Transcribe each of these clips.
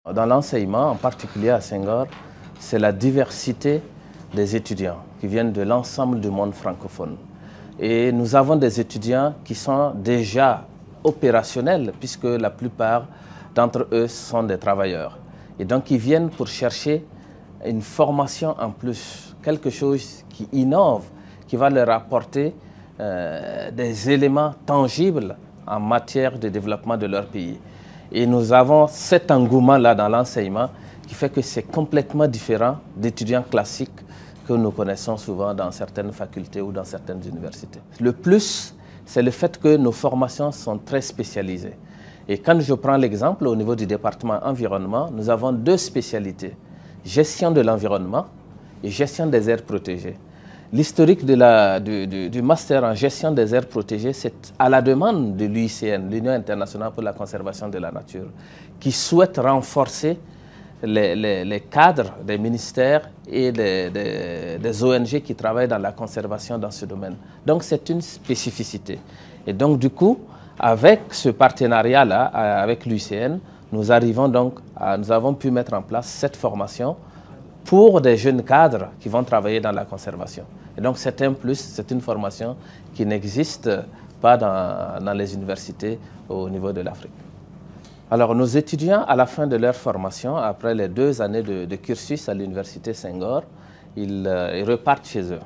Dans l'enseignement, en particulier à Senghor, c'est la diversité des étudiants qui viennent de l'ensemble du monde francophone. Et nous avons des étudiants qui sont déjà opérationnels, puisque la plupart d'entre eux sont des travailleurs. Et donc ils viennent pour chercher une formation en plus, quelque chose qui innove, qui va leur apporter des éléments tangibles en matière de développement de leur pays. Et nous avons cet engouement-là dans l'enseignement qui fait que c'est complètement différent d'étudiants classiques que nous connaissons souvent dans certaines facultés ou dans certaines universités. Le plus, c'est le fait que nos formations sont très spécialisées. Et quand je prends l'exemple au niveau du département environnement, nous avons deux spécialités, gestion de l'environnement et gestion des aires protégées. L'historique du master en gestion des aires protégées, c'est à la demande de l'UICN, l'Union internationale pour la conservation de la nature, qui souhaite renforcer les cadres des ministères et des ONG qui travaillent dans la conservation dans ce domaine. Donc c'est une spécificité. Et donc du coup, avec ce partenariat-là, avec l'UICN, nous avons pu mettre en place cette formation pour des jeunes cadres qui vont travailler dans la conservation. Et donc c'est un plus, c'est une formation qui n'existe pas dans les universités au niveau de l'Afrique. Alors nos étudiants, à la fin de leur formation, après les 2 années de cursus à l'université Senghor, ils repartent chez eux.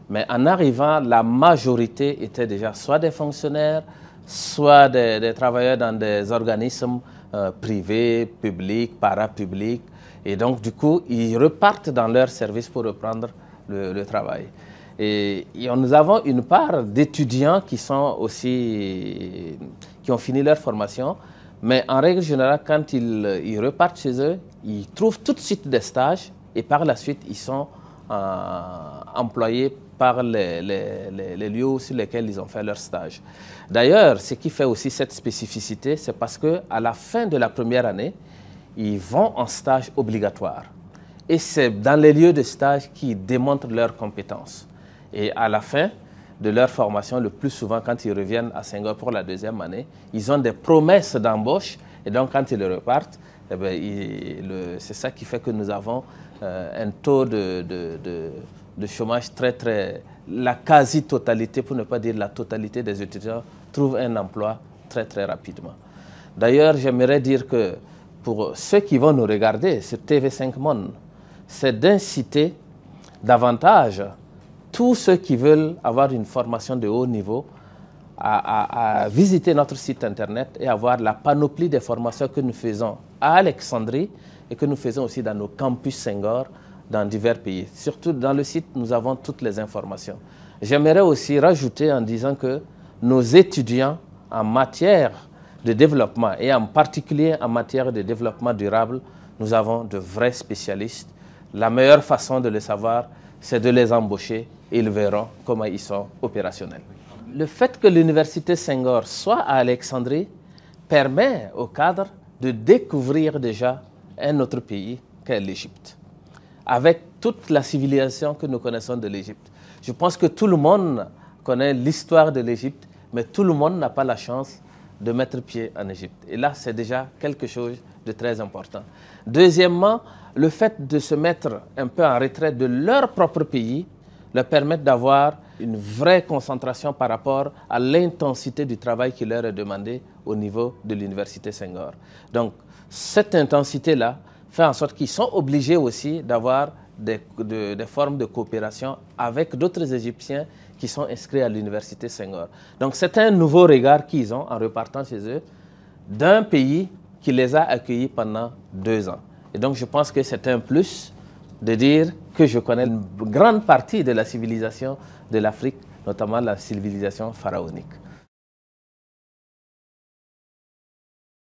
Mais en arrivant, la majorité était déjà soit des fonctionnaires, soit des travailleurs dans des organismes privés, publics, parapublics. Et donc, du coup, ils repartent dans leur service pour reprendre le travail. Et nous avons une part d'étudiants qui ont fini leur formation, mais en règle générale, quand ils repartent chez eux, ils trouvent tout de suite des stages et par la suite, ils sont employés par les lieux sur lesquels ils ont fait leur stage. D'ailleurs, ce qui fait aussi cette spécificité, c'est parce qu'à la fin de la première année, ils vont en stage obligatoire. Et c'est dans les lieux de stage qu'ils démontrent leurs compétences. Et à la fin de leur formation, le plus souvent, quand ils reviennent à Senghor pour la 2e année, ils ont des promesses d'embauche. Et donc, quand ils repartent, c'est ça qui fait que nous avons un taux de chômage la quasi-totalité, pour ne pas dire la totalité des étudiants, trouvent un emploi très, très rapidement. D'ailleurs, j'aimerais dire que pour ceux qui vont nous regarder sur TV5 Monde, c'est d'inciter davantage tous ceux qui veulent avoir une formation de haut niveau à visiter notre site internet et avoir la panoplie des formations que nous faisons à Alexandrie et que nous faisons aussi dans nos campus Senghor dans divers pays. Surtout dans le site, nous avons toutes les informations. J'aimerais aussi rajouter en disant que nos étudiants en matière de développement et en particulier en matière de développement durable, nous avons de vrais spécialistes. La meilleure façon de le savoir, c'est de les embaucher et ils verront comment ils sont opérationnels. Le fait que l'université Senghor soit à Alexandrie permet aux cadres de découvrir déjà un autre pays qu'est l'Égypte, avec toute la civilisation que nous connaissons de l'Égypte. Je pense que tout le monde connaît l'histoire de l'Égypte, mais tout le monde n'a pas la chance de mettre pied en Égypte. Et là, c'est déjà quelque chose de très important. Deuxièmement, le fait de se mettre un peu en retrait de leur propre pays leur permet d'avoir une vraie concentration par rapport à l'intensité du travail qui leur est demandé au niveau de l'université Senghor. Donc, cette intensité-là fait en sorte qu'ils sont obligés aussi d'avoir des formes de coopération avec d'autres Égyptiens qui sont inscrits à l'université Senghor. Donc c'est un nouveau regard qu'ils ont en repartant chez eux d'un pays qui les a accueillis pendant 2 ans. Et donc je pense que c'est un plus de dire que je connais une grande partie de la civilisation de l'Afrique, notamment la civilisation pharaonique.